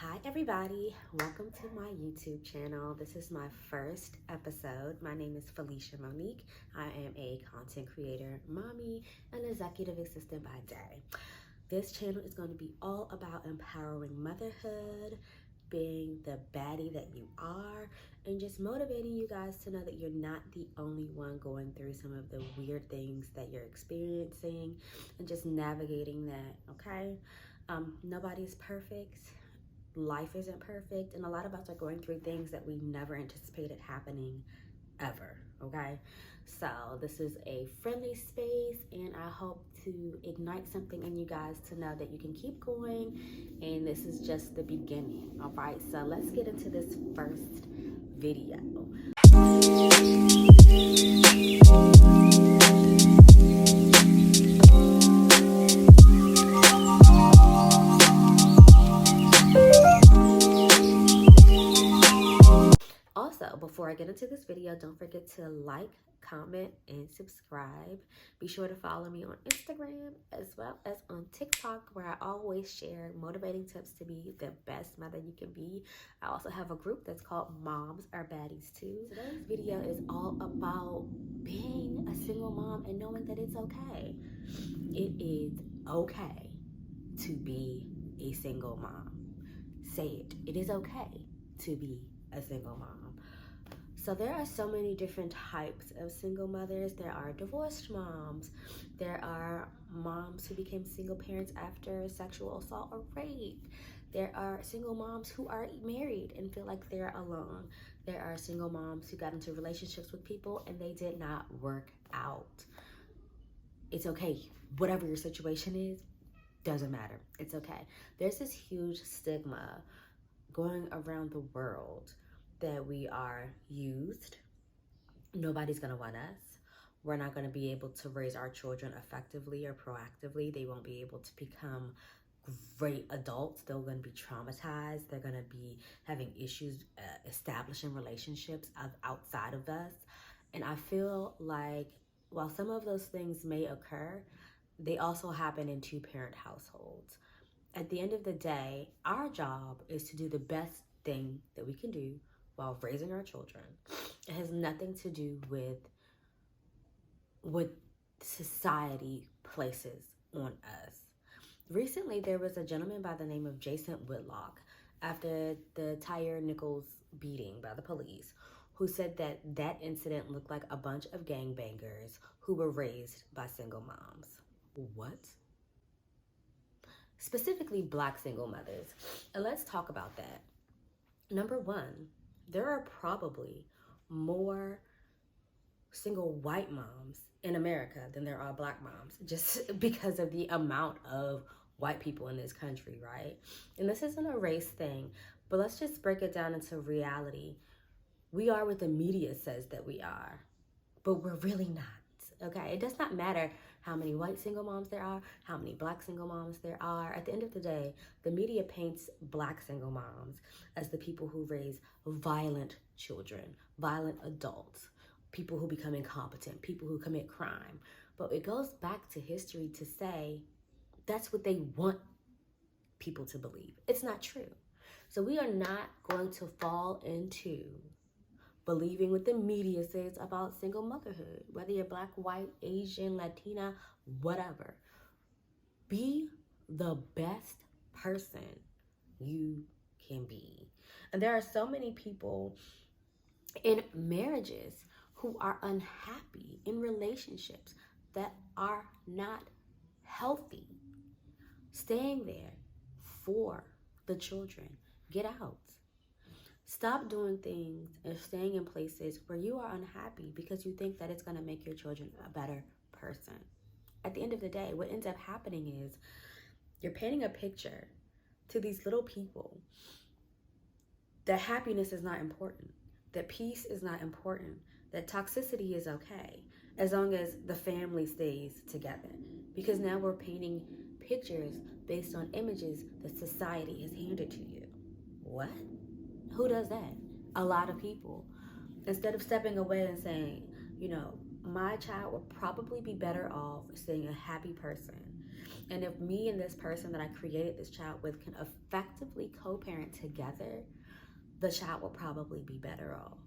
Hi everybody, welcome to my YouTube channel. This is my first episode. My name is Felicia Monique. I am a content creator, mommy, and executive assistant by day. This channel is going to be all about empowering motherhood, being the baddie that you are, and just motivating you guys to know that you're not the only one going through some of the weird things that you're experiencing and just navigating that, okay? Nobody's perfect. Life isn't perfect, and a lot of us are going through things that we never anticipated happening ever, okay? So this is a friendly space, and I hope to ignite something in you guys to know that you can keep going, and this is just the beginning. All right, so let's get into this first video. Also, before I get into this video, don't forget to like, comment, and subscribe. Be sure to follow me on Instagram as well as on TikTok, where I always share motivating tips to be the best mother you can be. I also have a group that's called Moms Are Baddies Too. Today's video is all about being a single mom and knowing that it's okay. It is okay to be a single mom. Say it. It is okay to be a single mom. So there are so many different types of single mothers. There are divorced moms. There are moms who became single parents after sexual assault or rape. There are single moms who are married and feel like they're alone. There are single moms who got into relationships with people and they did not work out. It's okay. Whatever your situation is, doesn't matter. It's okay. There's this huge stigma going around the world that we are used. Nobody's gonna want us. We're not gonna be able to raise our children effectively or proactively. They won't be able to become great adults. They're gonna be traumatized. They're gonna be having issues establishing relationships outside of us. And I feel like while some of those things may occur, they also happen in two-parent households. At the end of the day, our job is to do the best thing that we can do while raising our children. It has nothing to do with what society places on us. Recently, there was a gentleman by the name of Jason Whitlock, after the Tyre Nichols beating by the police, who said that that incident looked like a bunch of gangbangers who were raised by single moms. What? Specifically Black single mothers. And let's talk about that. Number one, there are probably more single white moms in America than there are Black moms, just because of the amount of white people in this country, right? And this isn't a race thing, but let's just break it down into reality. We are what the media says that we are, but we're really not, okay? It does not matter how many white single moms there are, how many Black single moms there are. At the end of the day, the media paints Black single moms as the people who raise violent children, violent adults, people who become incompetent, people who commit crime. But it goes back to history to say that's what they want people to believe. It's not true. So we are not going to fall into believing what the media says about single motherhood, whether you're Black, white, Asian, Latina, whatever. Be the best person you can be. And there are so many people in marriages who are unhappy, in relationships that are not healthy, staying there for the children. Get out. Stop doing things and staying in places where you are unhappy because you think that it's going to make your children a better person. At the end of the day, what ends up happening is you're painting a picture to these little people that happiness is not important, that peace is not important, that toxicity is okay, as long as the family stays together. Because now we're painting pictures based on images that society has handed to you. What? Who does that? A lot of people. Instead of stepping away and saying, my child would probably be better off seeing a happy person. And if me and this person that I created this child with can effectively co-parent together, the child will probably be better off.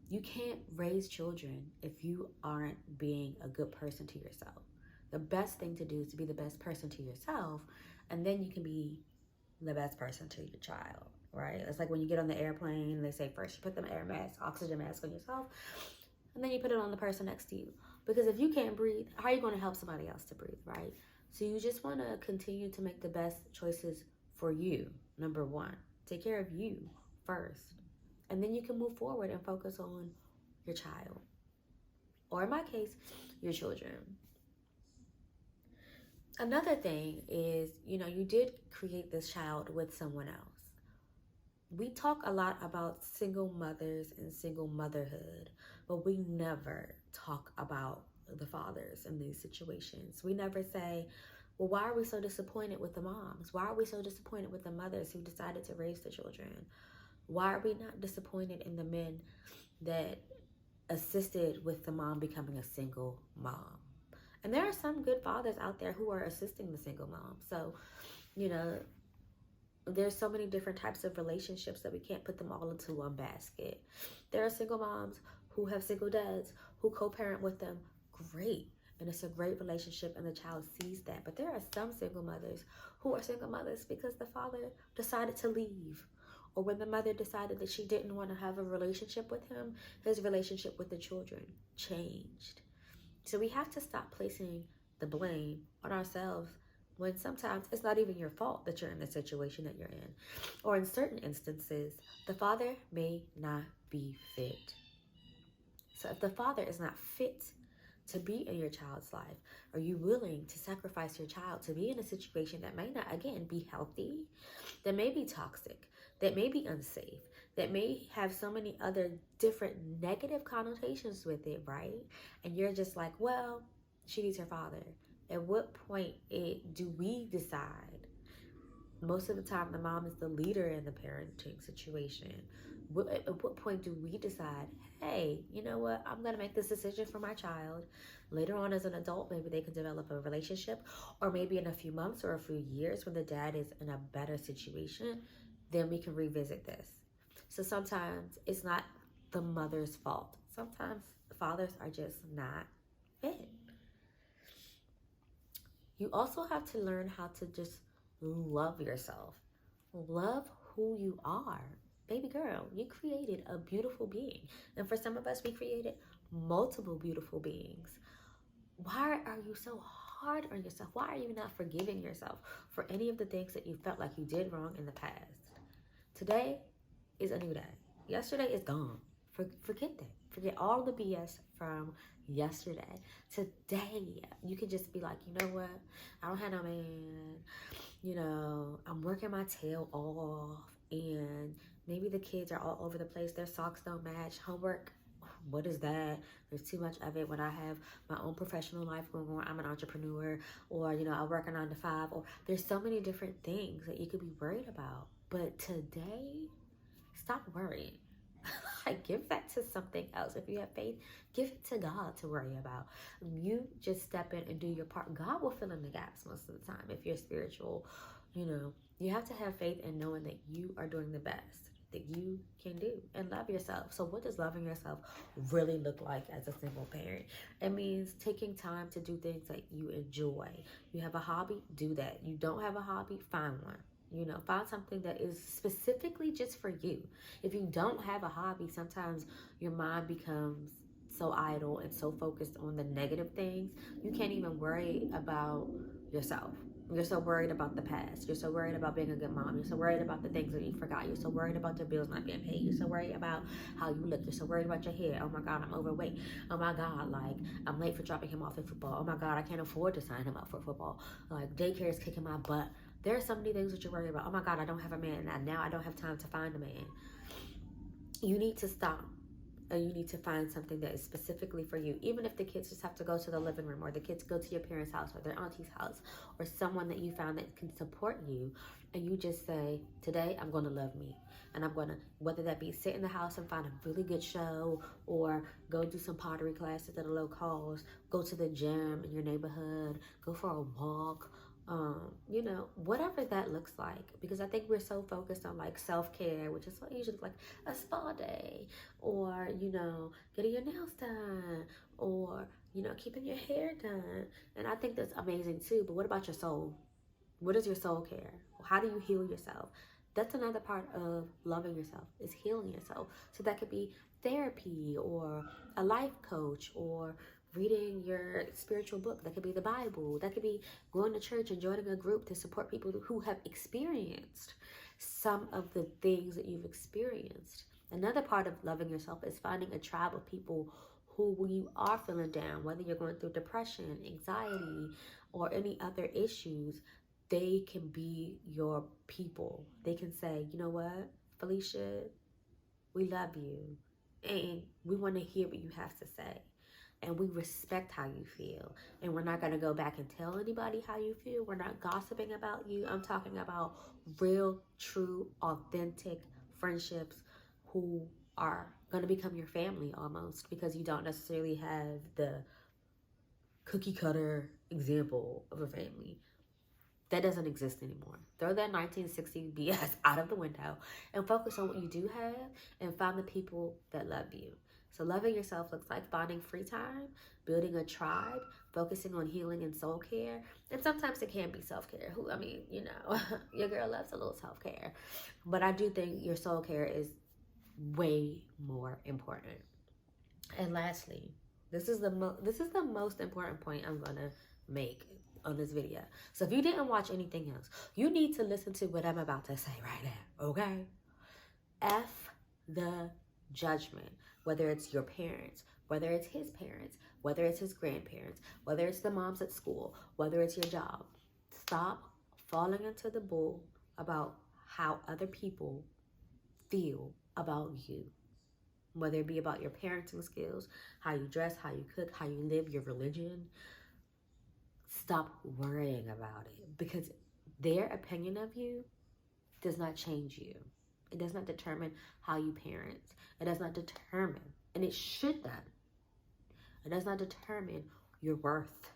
You can't raise children if you aren't being a good person to yourself. The best thing to do is to be the best person to yourself, and then you can be the best person to your child, right? It's like when you get on the airplane and they say first you put the air mask, oxygen mask on yourself, and then you put it on the person next to you. Because if you can't breathe, how are you going to help somebody else to breathe, right? So you just want to continue to make the best choices for you, number one. Take care of you first. And then you can move forward and focus on your child. Or in my case, your children. Another thing is, you did create this child with someone else. We talk a lot about single mothers and single motherhood, but we never talk about the fathers in these situations. We never say, well, why are we so disappointed with the moms? Why are we so disappointed with the mothers who decided to raise the children? Why are we not disappointed in the men that assisted with the mom becoming a single mom? And there are some good fathers out there who are assisting the single mom. So, there's so many different types of relationships that we can't put them all into one basket. There are single moms who have single dads who co-parent with them. Great. And it's a great relationship and the child sees that. But there are some single mothers who are single mothers because the father decided to leave. Or when the mother decided that she didn't want to have a relationship with him, his relationship with the children changed. So we have to stop placing the blame on ourselves when sometimes it's not even your fault that you're in the situation that you're in. Or in certain instances, the father may not be fit. So if the father is not fit to be in your child's life, are you willing to sacrifice your child to be in a situation that may not, again, be healthy, that may be toxic, that may be unsafe, that may have so many other different negative connotations with it, right? And you're just like, well, she needs her father. At what point do we decide? Most of the time, the mom is the leader in the parenting situation. At what point do we decide, hey, you know what? I'm going to make this decision for my child. Later on as an adult, maybe they can develop a relationship, or maybe in a few months or a few years when the dad is in a better situation, then we can revisit this. So sometimes it's not the mother's fault. Sometimes fathers are just not fit. You also have to learn how to just love yourself. Love who you are. Baby girl, you created a beautiful being. And for some of us, we created multiple beautiful beings. Why are you so hard on yourself? Why are you not forgiving yourself for any of the things that you felt like you did wrong in the past? Today is a new day. Yesterday is gone. Forget that. Forget all the BS from yesterday. Today, you can just be like, you know what? I don't have no man. I'm working my tail off. And maybe the kids are all over the place. Their socks don't match. Homework, what is that? There's too much of it when I have my own professional life going on. I'm an entrepreneur, or, I work a 9 to 5, or there's so many different things that you could be worried about. But today, stop worrying. Like, give that to something else. If you have faith, give it to God to worry about. You just step in and do your part. God will fill in the gaps most of the time. If you're spiritual, you have to have faith in knowing that you are doing the best that you can do and love yourself. So what does loving yourself really look like as a single parent? It means taking time to do things that you enjoy. You have a hobby, do that. You don't have a hobby, find one. Find something that is specifically just for you. If you don't have a hobby, sometimes your mind becomes so idle and so focused on the negative things, you can't even worry about yourself. You're so worried about the past. You're so worried about being a good mom. You're so worried about the things that you forgot. You're so worried about your bills not being paid. You're so worried about how you look. You're so worried about your hair. Oh my God, I'm overweight. Oh my God, like, I'm late for dropping him off at football. Oh my God, I can't afford to sign him up for football. Like, daycare is kicking my butt. There are so many things that you're worried about. Oh my God, I don't have a man. Now I don't have time to find a man. You need to stop. And you need to find something that is specifically for you. Even if the kids just have to go to the living room, or the kids go to your parents' house or their auntie's house, or someone that you found that can support you, and you just say, today I'm going to love me. And I'm going to, whether that be sit in the house and find a really good show, or go do some pottery classes at a low cost, go to the gym in your neighborhood, go for a walk, you know, whatever that looks like. Because I think we're so focused on like self-care, which is usually like a spa day, or, you know, getting your nails done, or, you know, keeping your hair done. And I think that's amazing too. But what about your soul? What is your soul care? How do you heal yourself? That's another part of loving yourself, is healing yourself. So that could be therapy, or a life coach, or reading your spiritual book. That could be the Bible. That could be going to church and joining a group to support people who have experienced some of the things that you've experienced. Another part of loving yourself is finding a tribe of people who, when you are feeling down, whether you're going through depression, anxiety, or any other issues, they can be your people. They can say, you know what, Felicia, we love you, and we want to hear what you have to say, and we respect how you feel, and we're not going to go back and tell anybody how you feel. We're not gossiping about you. I'm talking about real, true, authentic friendships who are going to become your family almost, because you don't necessarily have the cookie cutter example of a family. That doesn't exist anymore. Throw that 1960s BS out of the window and focus on what you do have, and find the people that love you. So loving yourself looks like finding free time, building a tribe, focusing on healing and soul care. And sometimes it can be self-care. I mean, you know, your girl loves a little self-care. But I do think your soul care is way more important. And lastly, this is the most important point I'm going to make on this video. So if you didn't watch anything else, you need to listen to what I'm about to say right now, okay? F the judgment. Whether it's your parents, whether it's his parents, whether it's his grandparents, whether it's the moms at school, whether it's your job. Stop falling into the bull about how other people feel about you. Whether it be about your parenting skills, how you dress, how you cook, how you live, your religion. Stop worrying about it, because their opinion of you does not change you. It does not determine how you parent. It does not determine, and it should not. It does not determine your worth.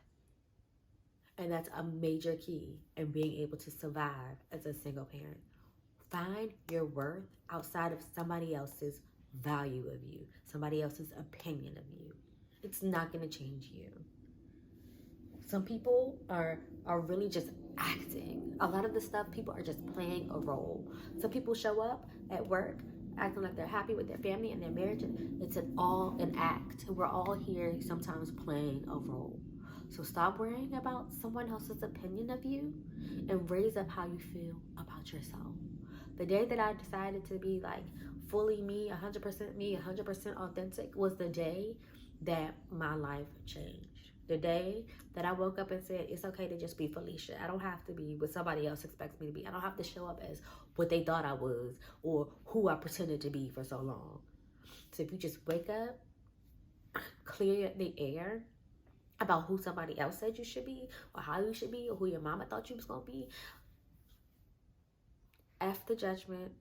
And that's a major key in being able to survive as a single parent. Find your worth outside of somebody else's value of you, somebody else's opinion of you. It's not going to change you. Some people are really just acting. A lot of the stuff, people are just playing a role. Some people show up at work acting like they're happy with their family and their marriage. It's an act. We're all here sometimes playing a role. So stop worrying about someone else's opinion of you and raise up how you feel about yourself. The day that I decided to be like fully me, 100% authentic, was the day that my life changed. The day that I woke up and said, it's okay to just be Felicia. I don't have to be what somebody else expects me to be. I don't have to show up as what they thought I was, or who I pretended to be for so long. So if you just wake up, clear the air about who somebody else said you should be, or how you should be, or who your mama thought you was going to be. F the judgment.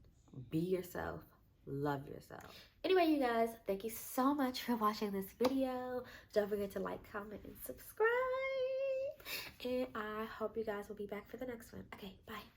Be yourself. Love yourself. Anyway, you guys, thank you so much for watching this video. Don't forget to like, comment, and subscribe. And I hope you guys will be back for the next one. Okay, bye.